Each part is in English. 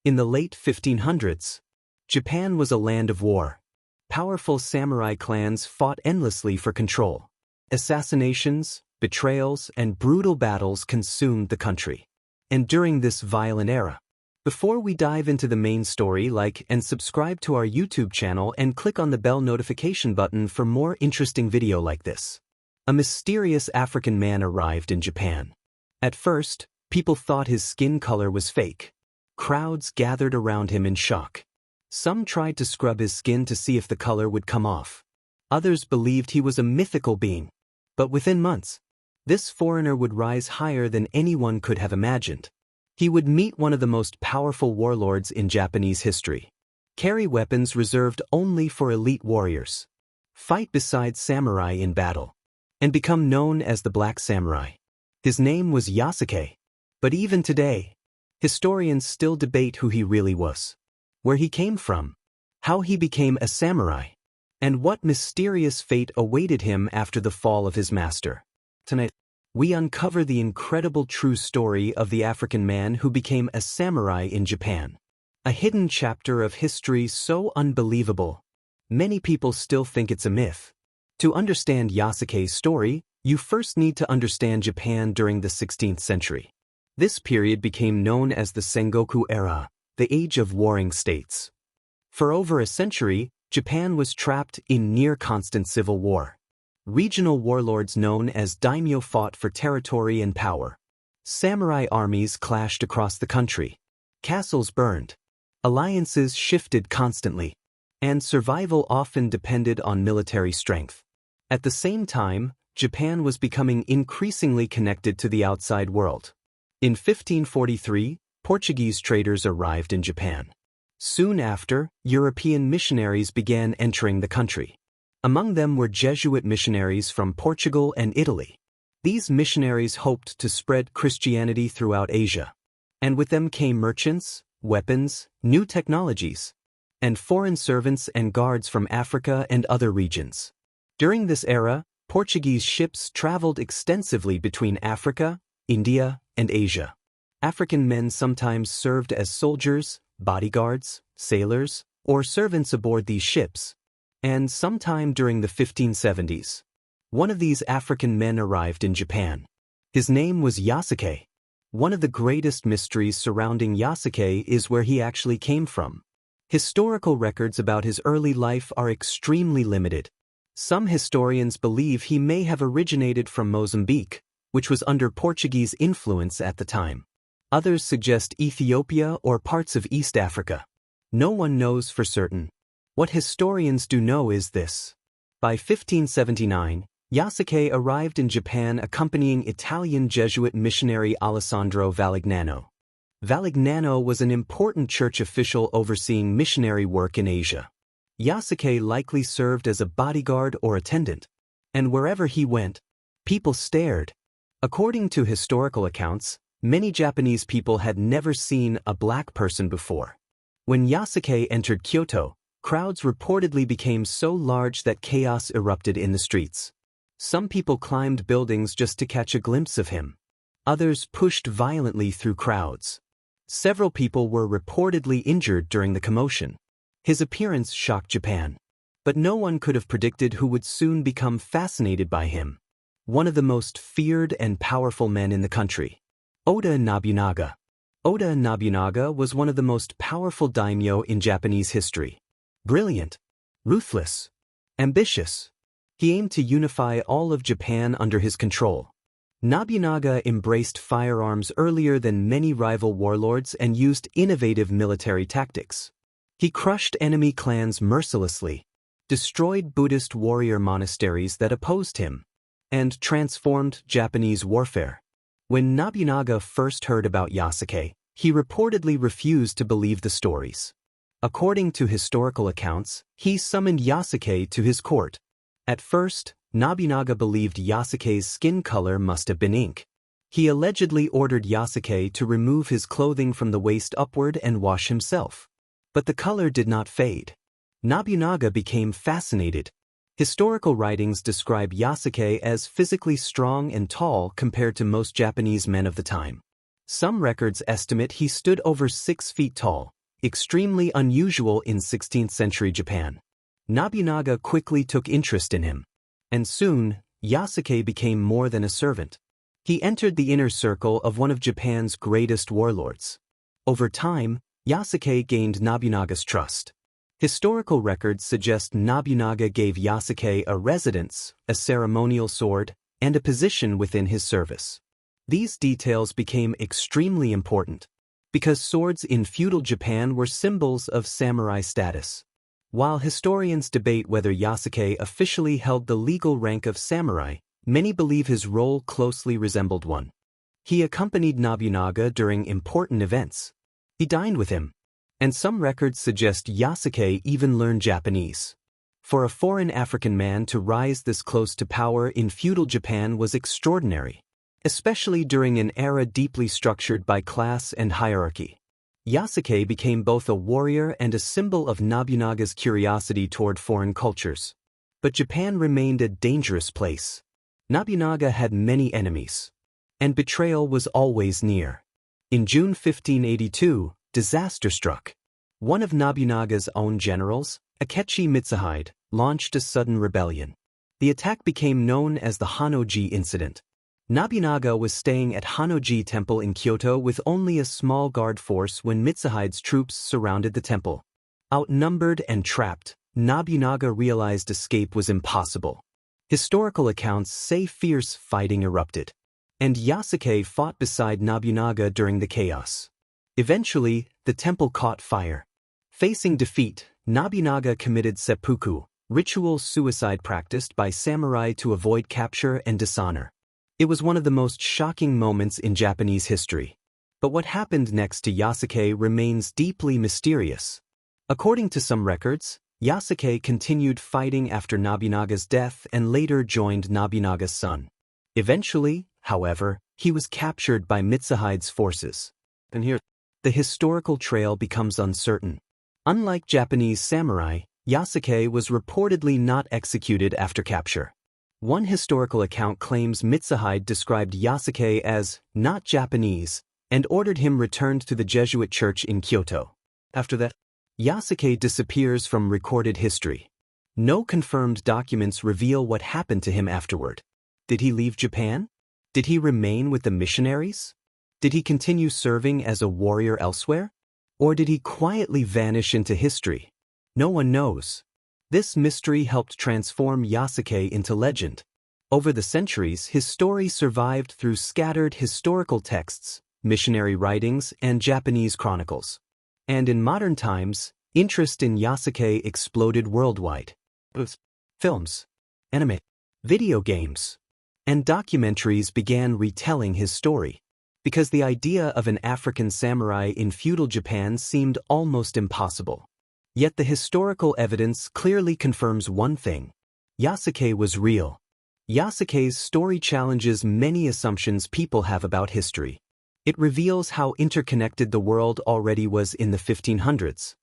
In the late 1500s, Japan was a land of war. Powerful samurai clans fought endlessly for control. Assassinations, betrayals, and brutal battles consumed the country. And during this violent era, before we dive into the main story, like and subscribe to our YouTube channel and click on the bell notification button for more interesting video like this. A mysterious African man arrived in Japan. At first, people thought his skin color was fake. Crowds gathered around him in shock. Some tried to scrub his skin to see if the color would come off. Others believed he was a mythical being. But within months, this foreigner would rise higher than anyone could have imagined. He would meet one of the most powerful warlords in Japanese history, carry weapons reserved only for elite warriors, fight beside samurai in battle, and become known as the Black Samurai. His name was Yasuke. But even today, historians still debate who he really was, where he came from, how he became a samurai, and what mysterious fate awaited him after the fall of his master. Tonight, we uncover the incredible true story of the African man who became a samurai in Japan. A hidden chapter of history so unbelievable, many people still think it's a myth. To understand Yasuke's story, you first need to understand Japan during the 16th century. This period became known as the Sengoku era, the age of warring states. For over a century, Japan was trapped in near-constant civil war. Regional warlords known as daimyo fought for territory and power. Samurai armies clashed across the country. Castles burned. Alliances shifted constantly. And survival often depended on military strength. At the same time, Japan was becoming increasingly connected to the outside world. In 1543, Portuguese traders arrived in Japan. Soon after, European missionaries began entering the country. Among them were Jesuit missionaries from Portugal and Italy. These missionaries hoped to spread Christianity throughout Asia. And with them came merchants, weapons, new technologies, and foreign servants and guards from Africa and other regions. During this era, Portuguese ships traveled extensively between Africa, India, and Asia. African men sometimes served as soldiers, bodyguards, sailors, or servants aboard these ships. And sometime during the 1570s, one of these African men arrived in Japan. His name was Yasuke. One of the greatest mysteries surrounding Yasuke is where he actually came from. Historical records about his early life are extremely limited. Some historians believe he may have originated from Mozambique, which was under Portuguese influence at the time. Others suggest Ethiopia or parts of East Africa. No one knows for certain. What historians do know is this. By 1579, Yasuke arrived in Japan accompanying Italian Jesuit missionary Alessandro Valignano. Valignano was an important church official overseeing missionary work in Asia. Yasuke likely served as a bodyguard or attendant, and wherever he went, people stared. According to historical accounts, many Japanese people had never seen a black person before. When Yasuke entered Kyoto, crowds reportedly became so large that chaos erupted in the streets. Some people climbed buildings just to catch a glimpse of him. Others pushed violently through crowds. Several people were reportedly injured during the commotion. His appearance shocked Japan. But no one could have predicted who would soon become fascinated by him. One of the most feared and powerful men in the country. Oda Nobunaga. Oda Nobunaga was one of the most powerful daimyo in Japanese history. Brilliant, ruthless, ambitious. He aimed to unify all of Japan under his control. Nobunaga embraced firearms earlier than many rival warlords and used innovative military tactics. He crushed enemy clans mercilessly, destroyed Buddhist warrior monasteries that opposed him, and transformed Japanese warfare. When Nobunaga first heard about Yasuke, he reportedly refused to believe the stories. According to historical accounts, he summoned Yasuke to his court. At first, Nobunaga believed Yasuke's skin color must have been ink. He allegedly ordered Yasuke to remove his clothing from the waist upward and wash himself. But the color did not fade. Nobunaga became fascinated. Historical writings describe Yasuke as physically strong and tall compared to most Japanese men of the time. Some records estimate he stood over 6 feet tall, extremely unusual in 16th century Japan. Nobunaga quickly took interest in him. And soon, Yasuke became more than a servant. He entered the inner circle of one of Japan's greatest warlords. Over time, Yasuke gained Nobunaga's trust. Historical records suggest Nobunaga gave Yasuke a residence, a ceremonial sword, and a position within his service. These details became extremely important, because swords in feudal Japan were symbols of samurai status. While historians debate whether Yasuke officially held the legal rank of samurai, many believe his role closely resembled one. He accompanied Nobunaga during important events. He dined with him. And some records suggest Yasuke even learned Japanese. For a foreign African man to rise this close to power in feudal Japan was extraordinary, especially during an era deeply structured by class and hierarchy. Yasuke became both a warrior and a symbol of Nobunaga's curiosity toward foreign cultures. But Japan remained a dangerous place. Nobunaga had many enemies, and betrayal was always near. In June 1582, disaster struck. One of Nobunaga's own generals, Akechi Mitsuhide, launched a sudden rebellion. The attack became known as the Honnoji incident. Nobunaga was staying at Honnoji Temple in Kyoto with only a small guard force when Mitsuhide's troops surrounded the temple. Outnumbered and trapped, Nobunaga realized escape was impossible. Historical accounts say fierce fighting erupted, and Yasuke fought beside Nobunaga during the chaos. Eventually, the temple caught fire. Facing defeat, Nobunaga committed seppuku, ritual suicide practiced by samurai to avoid capture and dishonor. It was one of the most shocking moments in Japanese history. But what happened next to Yasuke remains deeply mysterious. According to some records, Yasuke continued fighting after Nobunaga's death and later joined Nobunaga's son. Eventually, however, he was captured by Mitsuhide's forces. And here, the historical trail becomes uncertain. Unlike Japanese samurai, Yasuke was reportedly not executed after capture. One historical account claims Mitsuhide described Yasuke as not Japanese and ordered him returned to the Jesuit church in Kyoto. After that, Yasuke disappears from recorded history. No confirmed documents reveal what happened to him afterward. Did he leave Japan? Did he remain with the missionaries? Did he continue serving as a warrior elsewhere? Or did he quietly vanish into history? No one knows. This mystery helped transform Yasuke into legend. Over the centuries, his story survived through scattered historical texts, missionary writings, and Japanese chronicles. And in modern times, interest in Yasuke exploded worldwide. Films, anime, video games, and documentaries began retelling his story, because the idea of an African samurai in feudal Japan seemed almost impossible. Yet the historical evidence clearly confirms one thing: Yasuke was real. Yasuke's story challenges many assumptions people have about history. It reveals how interconnected the world already was in the 1500s.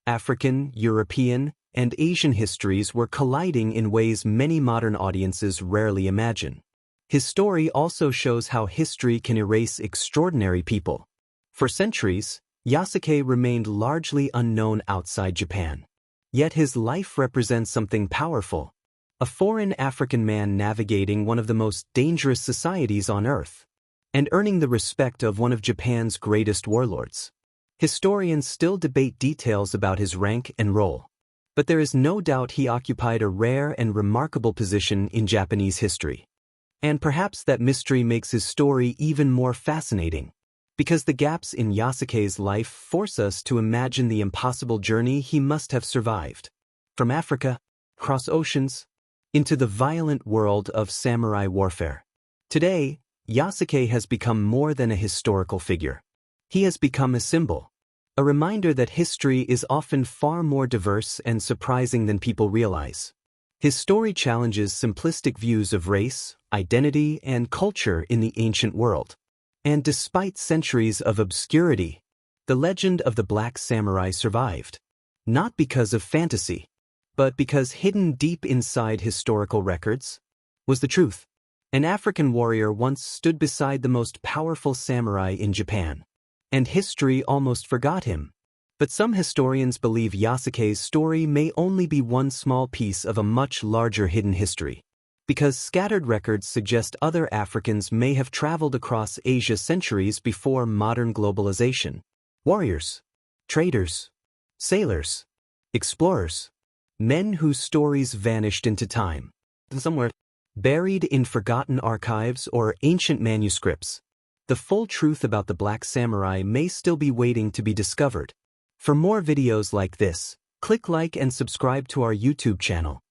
African, European, and Asian histories were colliding in ways many modern audiences rarely imagine. His story also shows how history can erase extraordinary people. For centuries, Yasuke remained largely unknown outside Japan. Yet his life represents something powerful: a foreign African man navigating one of the most dangerous societies on earth, and earning the respect of one of Japan's greatest warlords. Historians still debate details about his rank and role, but there is no doubt he occupied a rare and remarkable position in Japanese history. And perhaps that mystery makes his story even more fascinating, because the gaps in Yasuke's life force us to imagine the impossible journey he must have survived. From Africa, across oceans, into the violent world of samurai warfare. Today, Yasuke has become more than a historical figure. He has become a symbol, a reminder that history is often far more diverse and surprising than people realize. His story challenges simplistic views of race, identity, and culture in the ancient world. And despite centuries of obscurity, the legend of the Black Samurai survived. Not because of fantasy, but because hidden deep inside historical records was the truth. An African warrior once stood beside the most powerful samurai in Japan, and history almost forgot him. But some historians believe Yasuke's story may only be one small piece of a much larger hidden history, because scattered records suggest other Africans may have traveled across Asia centuries before modern globalization. Warriors, traders, sailors, explorers, men whose stories vanished into time, somewhere buried in forgotten archives or ancient manuscripts. The full truth about the Black Samurai may still be waiting to be discovered. For more videos like this, click like and subscribe to our YouTube channel.